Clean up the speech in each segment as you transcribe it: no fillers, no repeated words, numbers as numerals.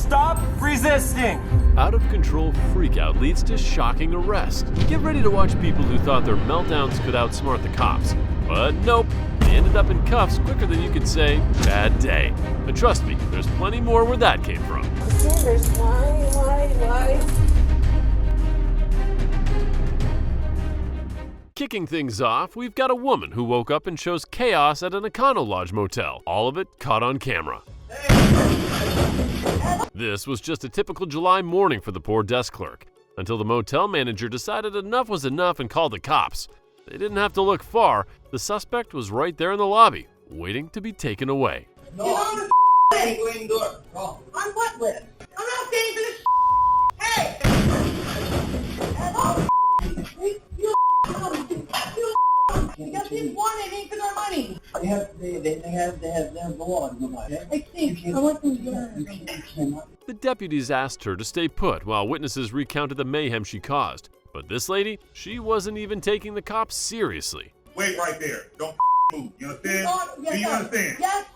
Stop resisting! Out of control freakout leads to shocking arrest. Get ready to watch people who thought their meltdowns could outsmart the cops. But nope, they ended up in cuffs quicker than you could say, bad day. And trust me, there's plenty more where that came from. Why? Kicking things off, we've got a woman who woke up and chose chaos at an Econo Lodge motel. All of it caught on camera. This was just a typical July morning for the poor desk clerk, until the motel manager decided enough was enough and called the cops. They didn't have to look far. The suspect was right there in the lobby, waiting to be taken away. No, on what list? I'm not paying for this. Hey! You got these wanted, ain't for their money. They have their law. I think I want them to. The deputies asked her to stay put while witnesses recounted the mayhem she caused. But this lady, she wasn't even taking the cops seriously. Wait right there. Don't move. You understand? Yes, Do you sir. understand? Yes,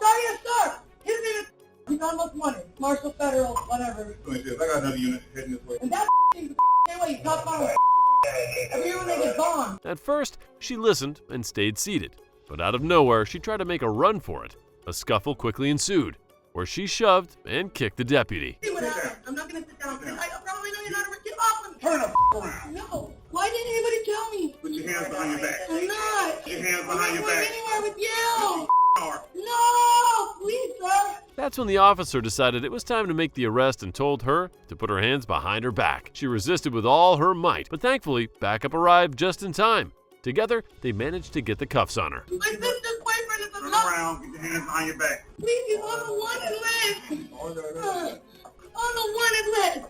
sir. His name is. He's on most wanted. Marshall Federal, whatever. Like this. I got another unit heading this way. And that is the way you talk about it. Everyone they get gone. At first, she listened and stayed seated. But out of nowhere, she tried to make a run for it. A scuffle quickly ensued, where she shoved and kicked the deputy. See what happened. I'm not going to sit down because I probably know you're not a get off of me. Turn the around. No. Why didn't anybody tell me? Put your hands behind your back. I'm not. Put your hands I'm behind not your going back. anywhere with you. Are. No, please, sir. That's when the officer decided it was time to make the arrest and told her to put her hands behind her back. She resisted with all her might, but thankfully, backup arrived just in time. Together, they managed to get the cuffs on her. My sister's boyfriend is a Turn love. around. Get your hands behind your back. Please, he's on the wanted list. On the wanted list.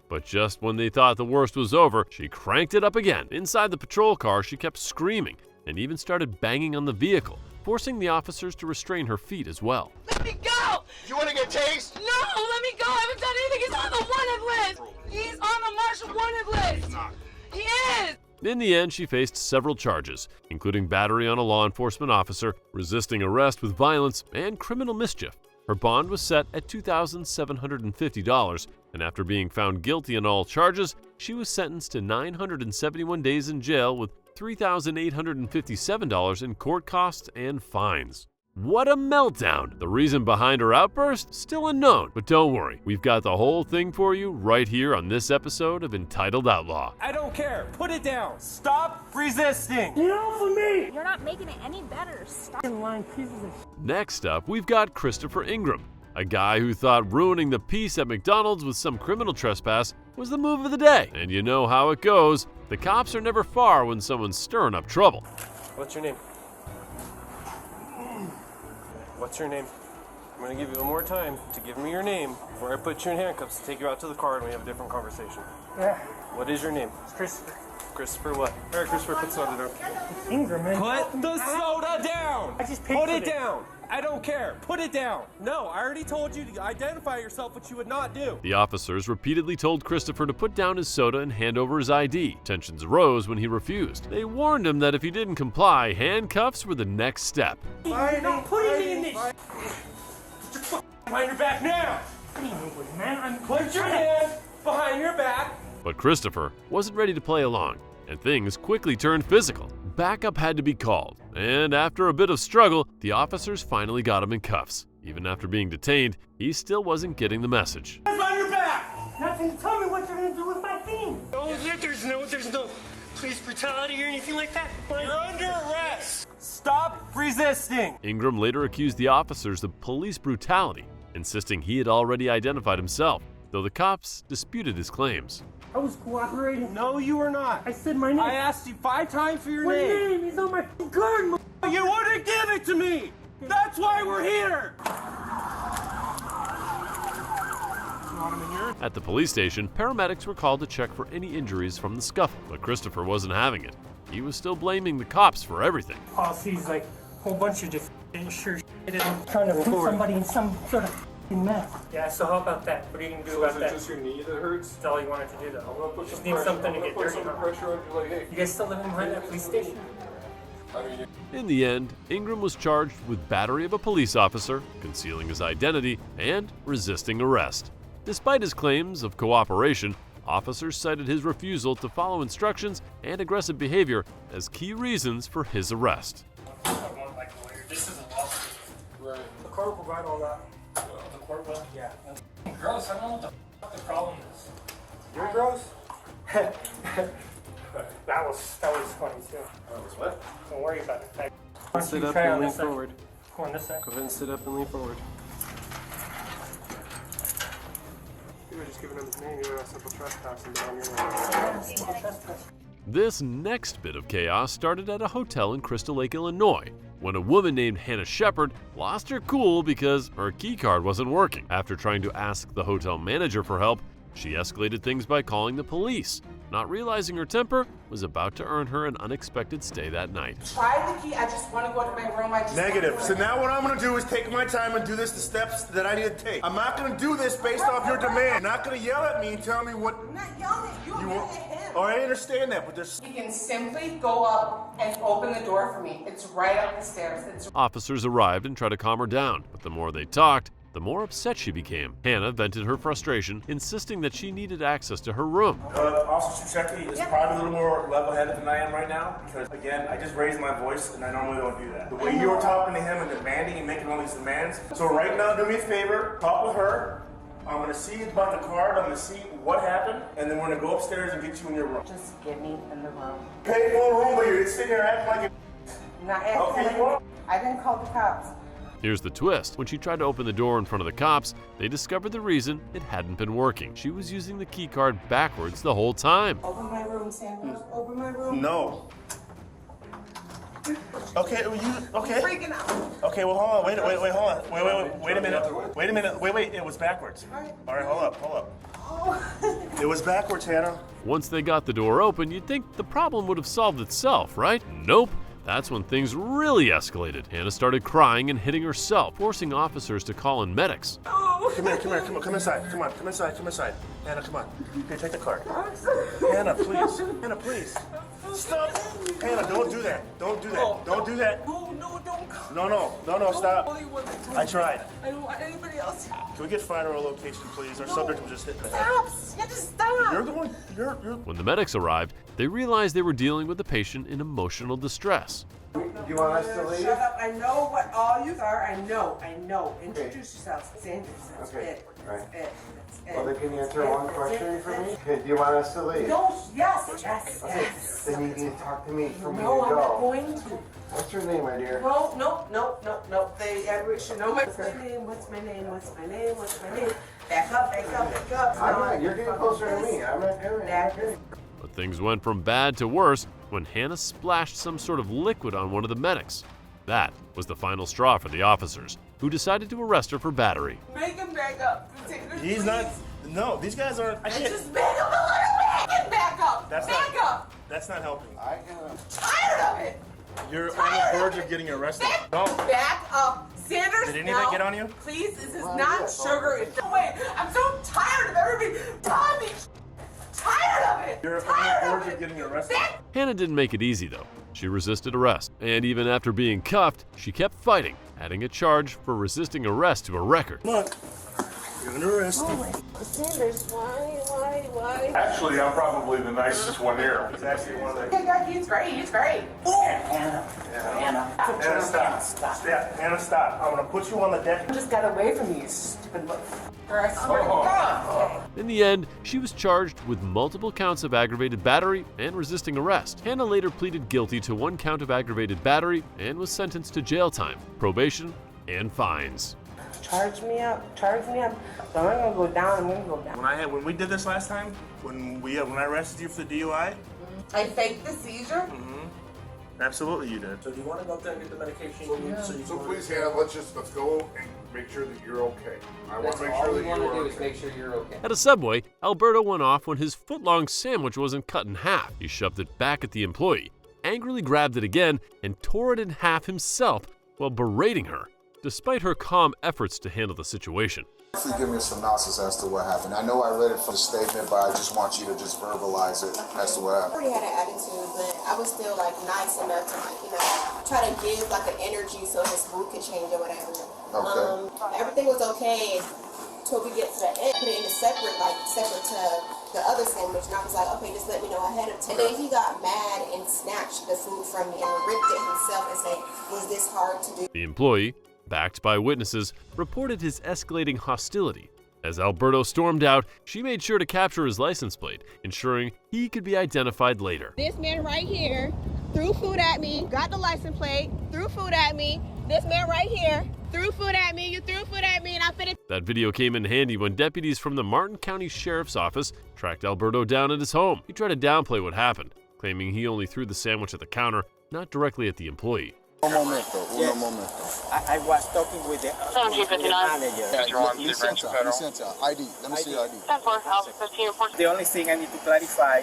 But just when they thought the worst was over, she cranked it up again. Inside the patrol car, she kept screaming and even started banging on the vehicle, forcing the officers to restrain her feet as well. Let me go! You want to get tased? No, let me go! I haven't done anything. He's on the wanted list! He's on the Marshall wanted list! He is! In the end, she faced several charges, including battery on a law enforcement officer, resisting arrest with violence, and criminal mischief. Her bond was set at $2,750, and after being found guilty on all charges, she was sentenced to 971 days in jail with $3,857 in court costs and fines. What a meltdown! The reason behind her outburst? Still unknown, but don't worry, we've got the whole thing for you right here on this episode of Entitled Outlaw. I don't care. Put it down. Stop resisting. You're not making it any better. Stop. Next up, we've got Christopher Ingram, a guy who thought ruining the peace at McDonald's with some criminal trespass was the move of the day. And you know how it goes. The cops are never far when someone's stirring up trouble. What's your name? What's your name? I'm going to give you one more time to give me your name before I put you in handcuffs and take you out to the car and we have a different conversation. Yeah, What is your name? it's Christopher. Christopher what? All right, Christopher, put soda down. Ingram, man. Put the soda down! I just paid Put for it it. down! I don't care. Put it down. No, I already told you to identify yourself, which you would not do. The officers repeatedly told Christopher to put down his soda and hand over his ID. Tensions rose when he refused. They warned him that if he didn't comply, handcuffs were the next step. You're not putting me in this. Behind your back now! Man, Put your hand behind your back. But Christopher wasn't ready to play along, and things quickly turned physical. Backup had to be called, and after a bit of struggle, the officers finally got him in cuffs. Even after being detained, he still wasn't getting the message. Hands on your back! Nothing. Tell me what you're gonna do with my thing. There's no police brutality or anything like that. You're under arrest. Stop resisting. Ingram later accused the officers of police brutality, insisting he had already identified himself, though the cops disputed his claims. I was cooperating. No, you are not. I said my name. I asked you 5 times for your My name. name is on my gun. You wouldn't give it to me. That's why we're here. At the police station, paramedics were called to check for any injuries from the scuffle, but Christopher wasn't having it. He was still blaming the cops for everything. Policies like a whole bunch of different sure shit and trying to put somebody in some sort of mess. Yeah, so how about that? What are you gonna do about that? Is it just your knee that hurts? That's all you wanted to do though. I'm gonna put Just some need pressure. something I'm to gonna get put dirty some on. pressure on your leg. Hey, You guys still living behind that police station? In the end, Ingram was charged with battery of a police officer, concealing his identity, and resisting arrest. Despite his claims of cooperation, officers cited his refusal to follow instructions and aggressive behavior as key reasons for his arrest. This is a lawsuit. Right. The court will provide all that. The court will? Yeah. Gross, I don't know what the problem is. You're gross? that was funny too. That was what? Don't worry about it. Sit up and lean forward. Go on this side. Go ahead and sit up and lean forward. You were just giving him his name. You were a simple trespass and down your name. This next bit of chaos started at a hotel in Crystal Lake, Illinois, when a woman named Hannah Shepard lost her cool because her key card wasn't working. After trying to ask the hotel manager for help, she escalated things by calling the police, not realizing her temper was about to earn her an unexpected stay that night. Try the key. I just want to go to my room. Negative. So now what I'm going to do is take my time and do the steps that I need to take. I'm not going to do this based off your demand. You're not going to yell at me and tell me what... I'm not yelling at you. I'm yelling at him. Oh, I understand that, but there's... You can simply go up and open the door for me. It's right up the stairs. Officers arrived and tried to calm her down, but the more they talked, the more upset she became. Hannah vented her frustration, insisting that she needed access to her room. Officer Chucky is probably a little more level-headed than I am right now, because again, I just raised my voice and I normally don't do that. The way you were talking to him and demanding and making all these demands. So right now, do me a favor, talk with her. I'm gonna see about the card, I'm gonna see what happened, and then we're gonna go upstairs and get you in your room. Just get me in the room. Pay for a room, but you're sitting here acting like I'm not acting like I didn't call the cops. Here's the twist. When she tried to open the door in front of the cops, they discovered the reason it hadn't been working. She was using the key card backwards the whole time. Open my room, Sanders. Open my room. No. Okay, okay. I'm freaking out. Okay, well, hold on. Wait, hold on. Wait a minute. Wait, it was backwards. All right, hold up. Oh. It was backwards, Hannah. Once they got the door open, you'd think the problem would have solved itself, right? Nope. That's when things really escalated. Hannah started crying and hitting herself, forcing officers to call in medics. Come inside. Come inside. Hannah, come on. Here, take the card. Hannah, please. Stop. Hannah, don't do that. Don't do that. No, stop. I tried. I don't want anybody else. Can we get fire location, please? Our subject was just hit in the head. Stop. Just stop. You're... When the medics arrived, they realized they were dealing with a patient in emotional distress. Do you want us to leave? Shut up. I know what all you are. I know. Introduce yourself. Sanders. That's it. Right. That's it. Well, then can you answer one question for me? Okay, do you want us to leave? No, yes. Okay, then you need to talk to me for me to No, I'm not go. going to. What's your name, my dear? No. Everybody should know What's my name? Back up. I'm not. You're getting closer to me. I'm not doing. But things went from bad to worse when Hannah splashed some sort of liquid on one of the medics. That was the final straw for the officers, who decided to arrest her for battery. Make him back up. He's not... No, these guys aren't... I can't... Just make him a little bit. Back up. Back up. That's not helping. Tired of it. You're on the verge of getting arrested. No. Back up. Sanders, Did any of that get on you? Please, this is not sugar. It's no way. I'm so tired of everybody telling me. Tired of it. You're on the verge of getting arrested. Hannah didn't make it easy, though. She resisted arrest, and even after being cuffed, she kept fighting, adding a charge for resisting arrest to her record. Come on. You're under arrest. Sanders, why? Actually, I'm probably the nicest one here. He's actually one of the... He's great. Hannah, stop. Yeah, Hannah, stop. I'm going to put you on the deck. You just got away from me, you stupid little In the end, she was charged with multiple counts of aggravated battery and resisting arrest. Hannah later pleaded guilty to 1 count of aggravated battery and was sentenced to jail time, probation, and fines. Charge me up. So I'm gonna go down. When we did this last time, when I arrested you for the DUI, I faked the seizure. absolutely you did. So do you want to go up there and get the medication you need so you So can... please, Hannah, let's go and make sure that you're okay. I want to make sure that you're okay. make sure you're okay. At a Subway, Alberto went off when his foot-long sandwich wasn't cut in half. He shoved it back at the employee, angrily grabbed it again, and tore it in half himself while berating her, despite her calm efforts to handle the situation. Please give me a synopsis as to what happened. I know I read it from the statement, but I just want you to just verbalize it as to what happened. I already had an attitude, but I was still like nice enough to like, you know, try to give like an energy so his mood could change or whatever. Okay. Everything was okay till we get to the end. Put it in a separate to the other sandwich, and I was like, okay, just let me know ahead of time. And then he got mad and snatched the food from me and ripped it himself and said, was this hard to do? The employee, backed by witnesses, reported his escalating hostility. As Alberto stormed out, she made sure to capture his license plate, ensuring he could be identified later. This man right here threw food at me, got the license plate, threw food at me. This man right here threw food at me, you threw food at me, and I finished. That video came in handy when deputies from the Martin County Sheriff's Office tracked Alberto down at his home. He tried to downplay what happened, claiming he only threw the sandwich at the counter, not directly at the employee. Un momento. I was talking with the manager. Licencia, ID. Let me see your ID. The only thing I need to clarify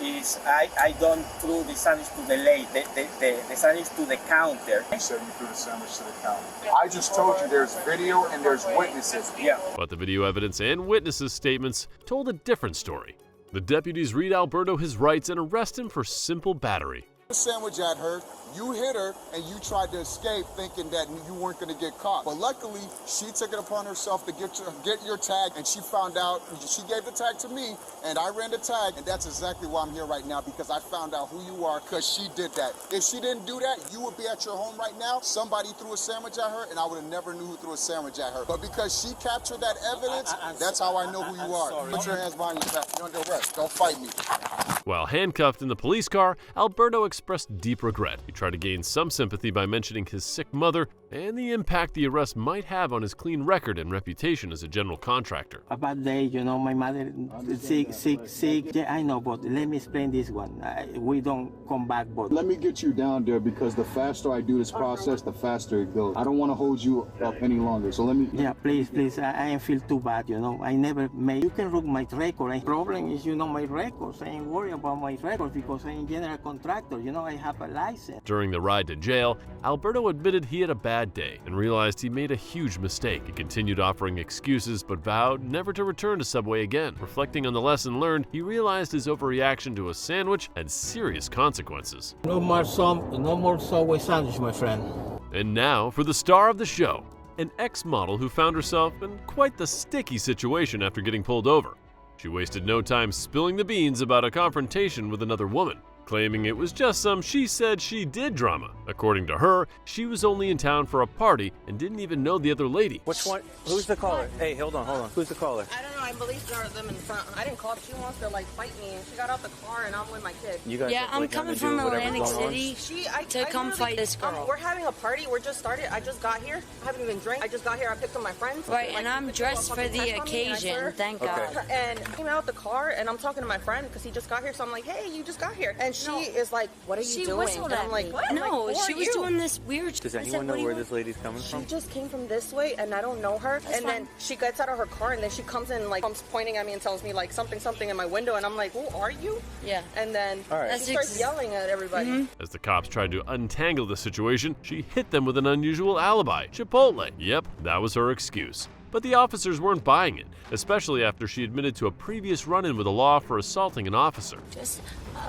is I don't throw the sandwich to the lady, the sandwich to the counter. You said you threw the sandwich to the counter. I just told you there's video and there's witnesses. Yeah. But the video evidence and witnesses' statements told a different story. The deputies read Alberto his rights and arrest him for simple battery. Sandwich at her, you hit her, and you tried to escape thinking that you weren't going to get caught. But luckily, she took it upon herself to get your tag, and she found out, she gave the tag to me, and I ran the tag, and that's exactly why I'm here right now, because I found out who you are, because she did that. If she didn't do that, you would be at your home right now. Somebody threw a sandwich at her, and I would have never knew who threw a sandwich at her. But because she captured that evidence, that's how I know who you are. Put your hands behind your back. You're under arrest. Don't fight me. While handcuffed in the police car, Alberto expressed deep regret. He tried to gain some sympathy by mentioning his sick mother and the impact the arrest might have on his clean record and reputation as a general contractor. A bad day, you know, my mother sick. Yeah, I know, but let me explain this one. We don't come back, but Let me get you down there, because the faster I do this process, the faster it goes. I don't want to hold you up any longer, so let me... yeah, please. I feel too bad, you know. I never made. You can look my record. The problem is, you know, my records. I ain't worried about my records because I'm a general contractor. You know, I have a license. During the ride to jail, Alberto admitted he had a bad day and realized he made a huge mistake. He continued offering excuses but vowed never to return to Subway again. Reflecting on the lesson learned, he realized his overreaction to a sandwich had serious consequences. No more Subway sandwich, my friend. And now for the star of the show, an ex-model who found herself in quite the sticky situation after getting pulled over. She wasted no time spilling the beans about a confrontation with another woman, claiming it was just some she said she did drama. According to her, she was only in town for a party and didn't even know the other lady. Which one? Who's the caller? Hey, hold on. Who's the caller? I don't know, I believe there are them in front. I didn't call, she wants to like fight me, and she got out the car and I'm with my kid. You guys I'm coming from Atlantic City to come fight this girl. We're having a party, we're just started, I just got here, I haven't even drank, I just got here, I picked up my friends. Right, and I'm dressed for the occasion, thank God. And I came out the car and I'm talking to my friend because he just got here, so I'm like, hey, you just got here. And she is like, what are you doing? She whistled at me. No, she was doing this weird. Does anyone know where this lady's coming from? She just came from this way, and I don't know her. And then she gets out of her car, and then she comes in, like, comes pointing at me and tells me, like, something in my window, and I'm like, who are you? Yeah. And then she starts yelling at everybody. As the cops tried to untangle the situation, she hit them with an unusual alibi, Chipotle. Yep, that was her excuse. But the officers weren't buying it, especially after she admitted to a previous run-in with the law for assaulting an officer. Just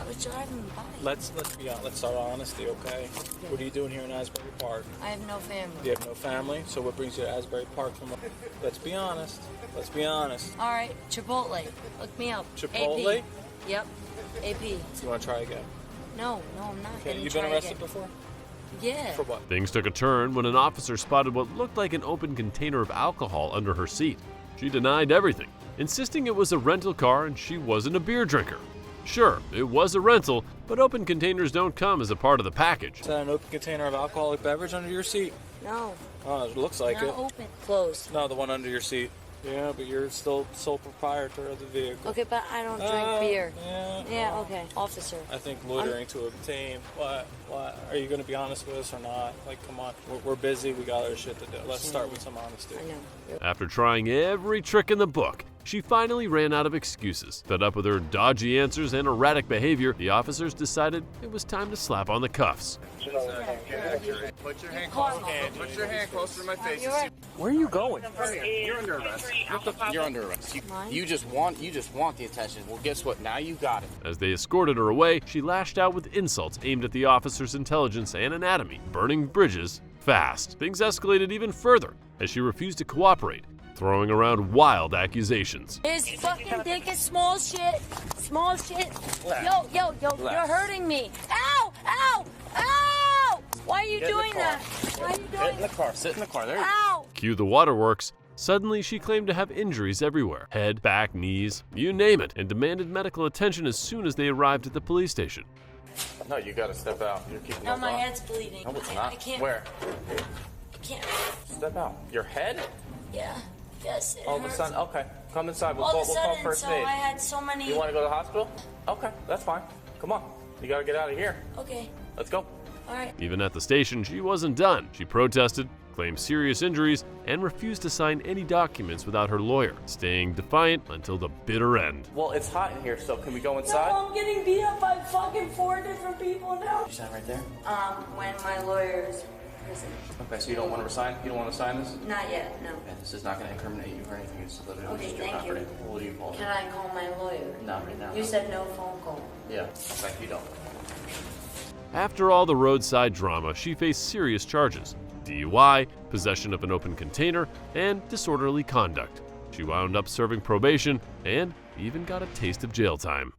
was driving by. Let's be honest. Let's start honesty, okay? What are you doing here in Asbury Park? I have no family. You have no family, so what brings you to Asbury Park? Let's be honest. Let's be honest. All right, Chipotle. Look me up. Chipotle? AP. Yep. AP. You want to try again? No, I'm not. Okay, you've been arrested before? Yeah. For what? Things took a turn when an officer spotted what looked like an open container of alcohol under her seat. She denied everything, insisting it was a rental car and she wasn't a beer drinker. Sure, it was a rental, but open containers don't come as a part of the package. Is that an open container of alcoholic beverage under your seat? No. Oh, it looks like Not it. open. Closed. No, the one under your seat. Yeah, but you're still sole proprietor of the vehicle. Okay, but I don't drink beer. Yeah, okay. Officer. I think loitering to obtain. What? Are you going to be honest with us or not? Like, come on. We're busy. We got other shit to do. Let's start with some honesty. I know. After trying every trick in the book, She finally ran out of excuses. Fed up with her dodgy answers and erratic behavior, the officers decided it was time to slap on the cuffs. Put your hand closer to my face. Where are you going? You're under arrest. You're under arrest. You just want the attention. Well, guess what? Now you got it. As they escorted her away, she lashed out with insults aimed at the officers' intelligence and anatomy, burning bridges fast. Things escalated even further as she refused to cooperate, throwing around wild accusations. His fucking dick is small shit. Small shit. Yo, you're hurting me. Ow! Ow! Ow! Why are you doing that? Why are you doing Sit in the car. Sit in the car. There you go. Ow! Cue the waterworks. Suddenly, she claimed to have injuries everywhere, head, back, knees, you name it, and demanded medical attention as soon as they arrived at the police station. No, you gotta step out. You're keeping Now those my on. head's bleeding. No, it's I not. can't. Where? I can't. Step out. Your head? Yeah. Yes. It All of a hurts. sudden, okay. Come inside. We'll All call of a sudden, first so aid. I had so many. You want to go to the hospital? Okay, that's fine. Come on. You gotta get out of here. Okay. Let's go. All right. Even at the station, she wasn't done. She protested, claimed serious injuries, and refused to sign any documents without her lawyer, staying defiant until the bitter end. Well, it's hot in here, so can we go inside? No, I'm getting beat up by fucking 4 different people now. You sign right there. When my lawyer is in prison. Okay, so you don't want to resign? You don't want to sign this? Not yet. No. Okay, this is not going to incriminate you or anything. It's literally Okay, just your thank you. property. What do you call it? Can I call my lawyer? Not right now. You said no phone call. Yeah, like you don't. After all the roadside drama, she faced serious charges: DUI, possession of an open container, and disorderly conduct. She wound up serving probation and even got a taste of jail time.